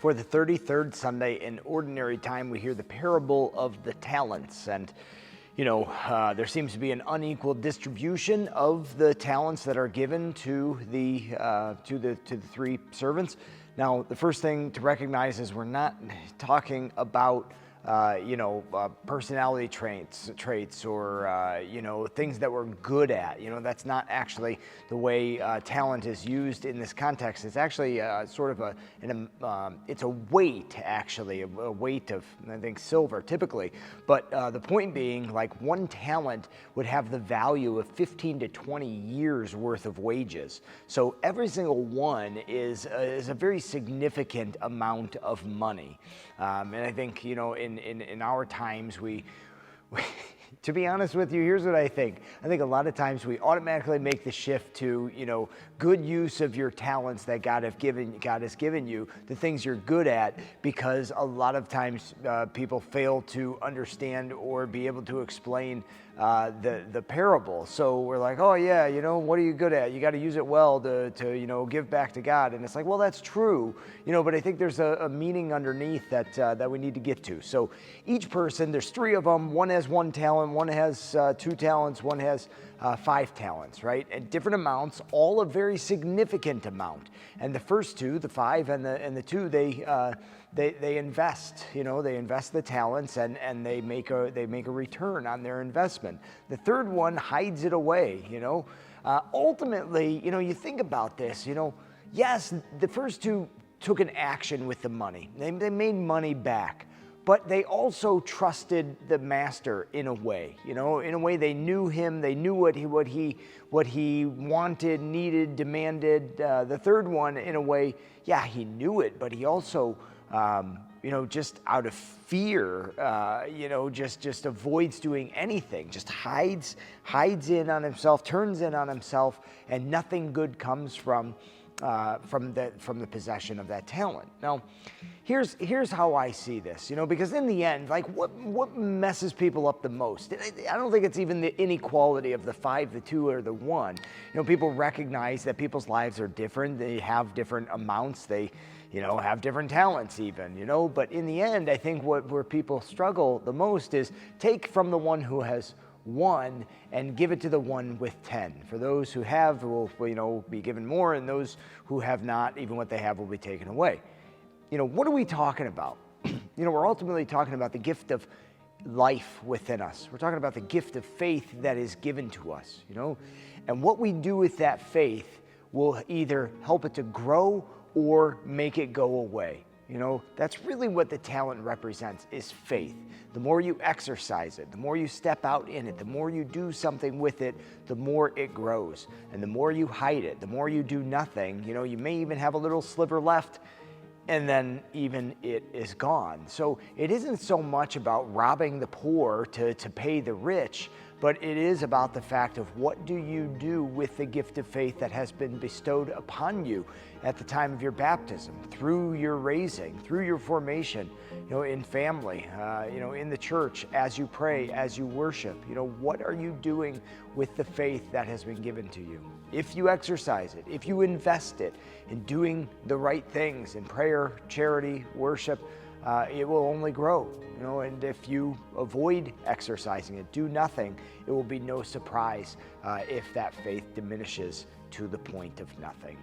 For the 33rd Sunday in Ordinary Time, we hear the parable of the talents. And, there seems to be an unequal distribution of the talents that are given to the three servants. Now, the first thing to recognize is we're not talking about personality traits or, things that we're good at. That's not actually the way talent is used in this context. It's actually sort of it's a weight, actually, a weight of, I think, silver typically. But the point being, like, one talent would have the value of 15 to 20 years worth of wages. So every single one is a very significant amount of money. And I think, in our times, we to be honest with you, here's what I think. I think a lot of times we automatically make the shift to, good use of your talents that God has given you, the things you're good at, because a lot of times people fail to understand or be able to explain the parable. So we're like, oh yeah, what are you good at? You got to use it well to give back to God. And it's like, well, that's true, but I think there's a meaning underneath that we need to get to. So each person, there's three of them. One has one talent, one has 2 talents, one has 5 talents, right? At different amounts, all a very significant amount. And the first 2, the 5 and the 2, they invest. They invest the talents and they make a return on their investment. The third one hides it away. Ultimately, you think about this. Yes, the first 2 took an action with the money. They made money back. But they also trusted the master in a way. In a way they knew him. They knew what he wanted, needed, demanded. The third one, in a way, yeah, he knew it, but he also, just out of fear, just avoids doing anything. Just hides in on himself, turns in on himself, and nothing good comes from the possession of that talent. Now, here's how I see this, because in the end, like, what messes people up the most? I don't think it's even the inequality of the 5, the 2, or the 1. People recognize that people's lives are different. They have different amounts. They, have different talents even, but in the end, I think where people struggle the most is take from the one who has 1 and give it to the one with 10. For those who have will be given more, and those who have not, even what they have will be taken away. What are we talking about? We're ultimately talking about the gift of life within us. We're talking about the gift of faith that is given to us, and what we do with that faith will either help it to grow or make it go away. That's really what the talent represents, is faith. The more you exercise it, the more you step out in it, the more you do something with it, the more it grows. And the more you hide it, the more you do nothing, you may even have a little sliver left, and then even it is gone. So it isn't so much about robbing the poor to pay the rich, but it is about the fact of what do you do with the gift of faith that has been bestowed upon you at the time of your baptism, through your raising, through your formation, in family, in the church, as you pray, as you worship. What are you doing with the faith that has been given to you? If you exercise it, if you invest it in doing the right things in prayer, charity, worship, it will only grow, and if you avoid exercising it, do nothing, it will be no surprise if that faith diminishes to the point of nothing.